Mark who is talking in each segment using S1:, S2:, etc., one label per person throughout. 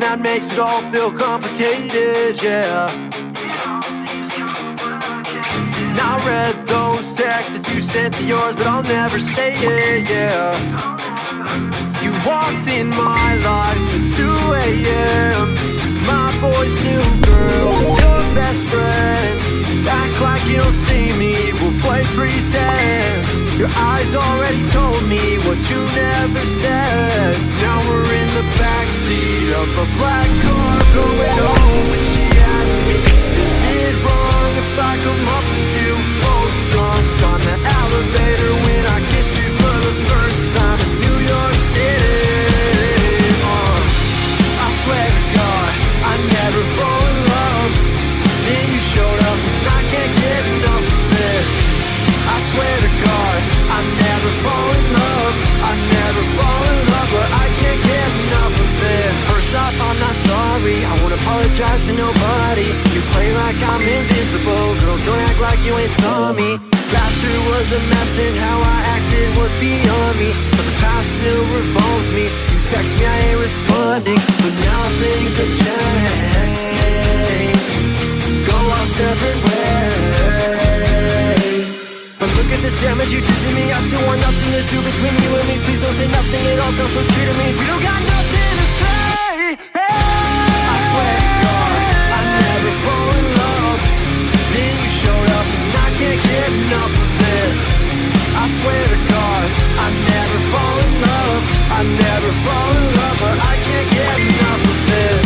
S1: that makes it all feel complicated, yeah. Now I read those texts that you sent to yours, but I'll never say it, yeah. You walked in my life at 2 a.m. It's my boy's new girl, your best friend. Act like you don't see me, we'll play pretend. Your eyes already told me what you never said. Now we're in the backseat of a black car going home, and she asked me, is it wrong if I come up with you both drunk on the elevator when I kiss you for the first time in New York City? I swear to God, I never fall in love. Then you showed up and I can't get enough of it. I swear to God, I never fall in love. I never fall in love, but I can't get enough of it. First off, I'm not sorry, I won't apologize to nobody. You play like I'm invisible, girl, don't act like you ain't saw me. Last year was a mess and how I acted was beyond me, but the past still revolves me. You text me, I ain't responding, but now things have changed. Go our separate ways. But look at this damage you did to me. I still want nothing to do between you and me. Please don't say nothing, it all sounds so true to me. We don't got nothing to say, hey. I swear to God, I never fall in love. Then you showed up and I can't get enough of it. I swear to God, I never fall in love. I never fall in love, but I can't get enough of it.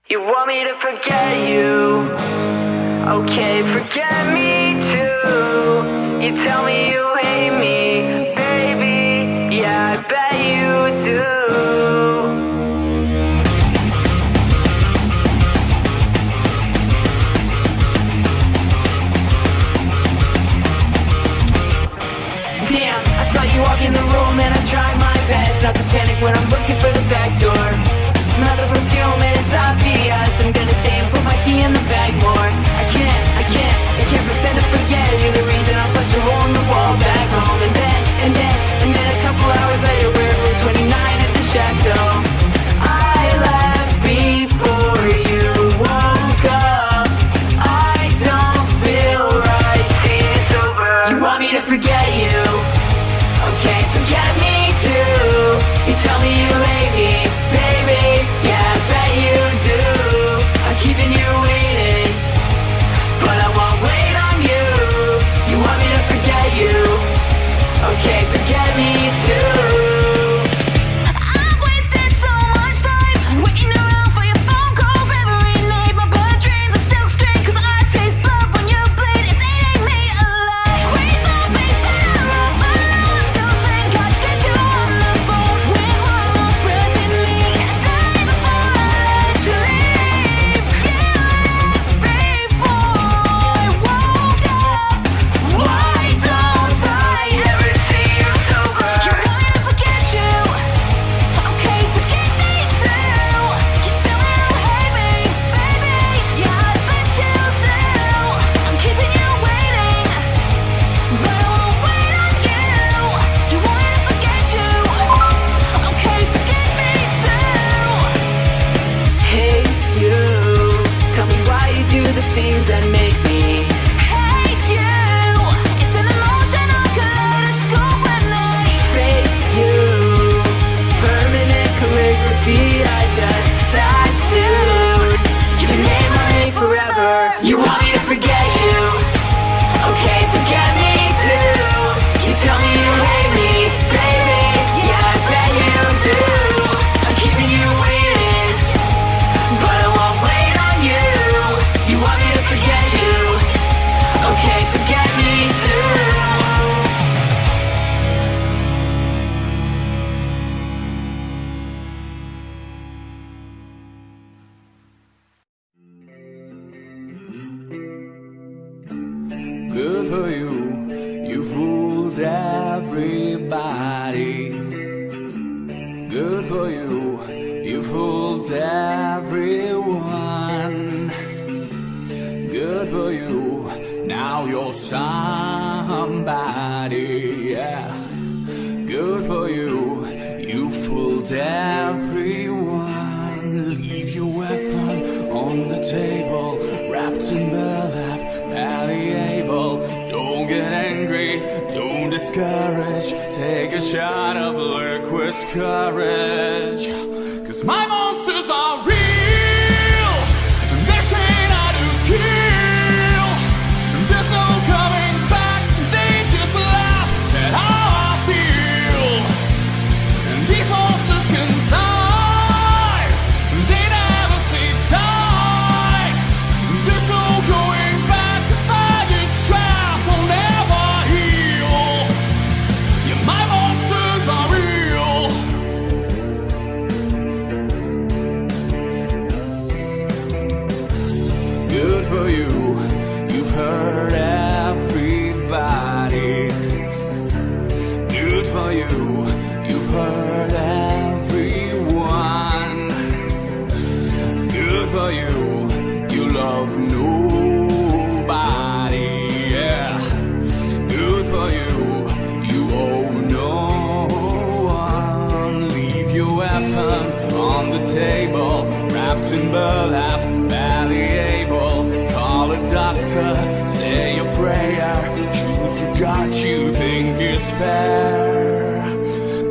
S2: You want me to forget you? Okay, forget me too. You tell me you hate me, baby. Yeah, I bet you do. Damn, I saw you walk in the room and I tried my best not to panic when I'm looking for the back door. Smell the perfume and it's obvious I'm gonna stay and put my key in the bag more. I can't pretend to forget you. The reason I punched a hole in the wall back home. And then a couple hours later we're at room 29 at the chateau. I left before you woke up. I don't feel right, see it's over. You want me to forget you? Okay, forget me too. You tell me you hate me, baby. Yeah, I bet you do. I'm keeping you waiting, but I won't wait on you. You want me to forget you? Okay, forget me too. I've wasted so much time waiting around for your phone calls every night. My blood dreams are silk screen, cause I taste blood when you bleed. It's eating me alive. We both be better off alone. Still think I'd get you on the phone with one last breath in me. And die before I let you leave. You left before I woke up. Why don't I ever see you sober? You want me to forget you? Okay, forget me too. You tell me you hate me, baby. Yeah, I bet you do. I'm keeping you waiting, but I won't wait on you. You want me to forget you? Okay, forget me too. Hey you, tell me why you do the things that make me hate you. It's an emotional kaleidoscope when I face you. Permanent calligraphy I just tattooed. Your name on me forever. You want me to forget you? Okay, forget me too. You tell me you hate me, baby. Yeah, I bet you do. I'm keeping you waiting, but I won't wait on you. You want me to forget you? Okay, forget me too.
S3: Good for you, you fooled everybody. Good for you, you fooled everyone. Good for you, now you're somebody, yeah. Good for you, you fooled everyone. Leave your weapon on the table, wrapped in burlap, malleable. Don't get angry, don't discourage. Take a shot of liquid courage. Cause my monsters are real, and they train how to kill. There's no coming back, they just laugh at how I feel. And these monsters can die, they never say die. There's no going back, I get trapped, I'll never heal. Yeah, my monsters are real. Good for you, you've hurt everybody. Good for you, you've hurt everyone. Good for you, you love nobody, yeah. Good for you, you owe no one. Leave your weapon on the table, wrapped in burlap, malleable. Call a doctor, say a prayer, choose a God you think is fair.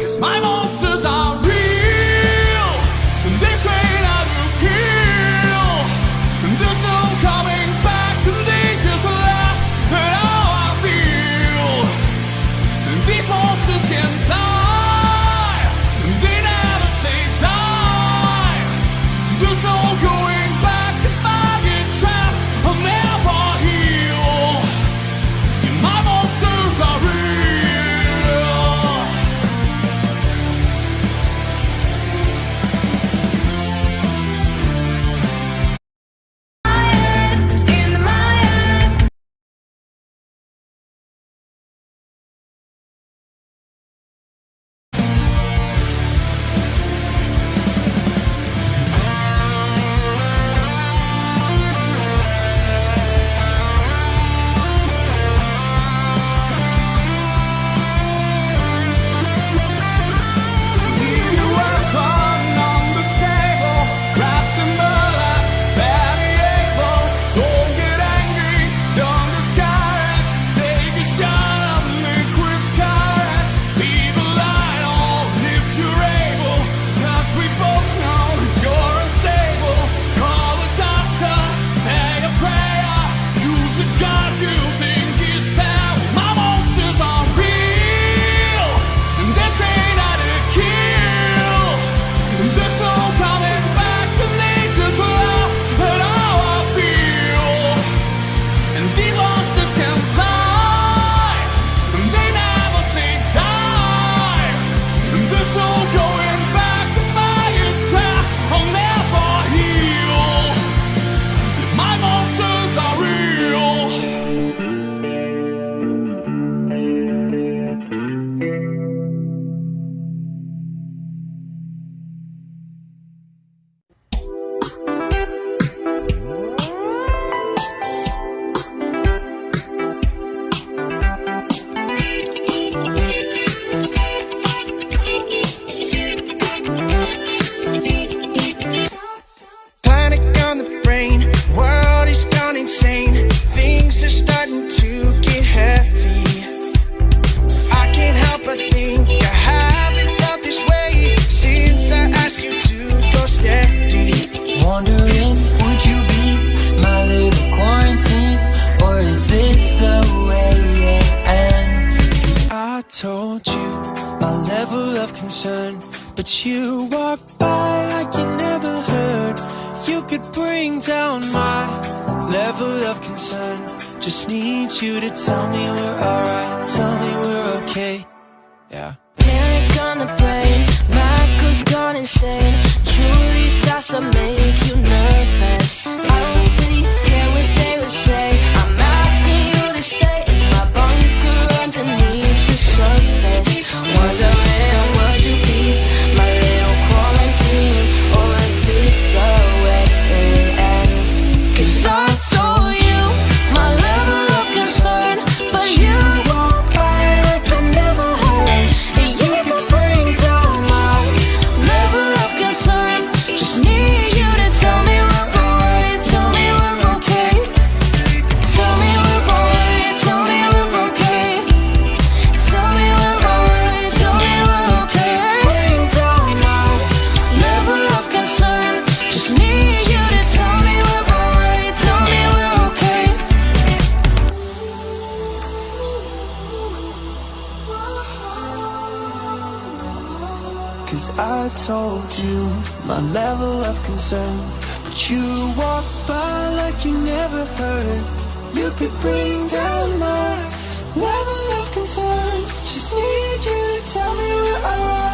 S3: Cause my monsters are real, and they train how to kill. And there's no coming back, and they just laugh at how I feel. And these monsters can die, and they never say die. There's no going
S1: level of concern. But you walk by like you never heard. You could bring down my level of concern. Just need you to tell me we're alright, tell me we're okay. Yeah.
S4: Panic on the brain, Michael's gone insane. Julie starts to make you nervous. I don't really care what they would say. I'm asking you to stay in my bunker underneath the surface. Wondering, would you be my little quarantine, or is this the way it ends? 'Cause I told you my level of concern, but you walk by like you never heard. And you can bring down my level of concern. Just need you to tell me we're alright, tell me we're okay. Tell me we're alright, tell me we're okay. Tell me we're alright, tell me we're okay. Bring down my level of concern. Just need you to tell me we're alright, tell me we're okay.
S1: 'Cause I told you my level of concern, but you walk by like you never heard. You could bring down my level of concern. Just need you to tell me we're alright.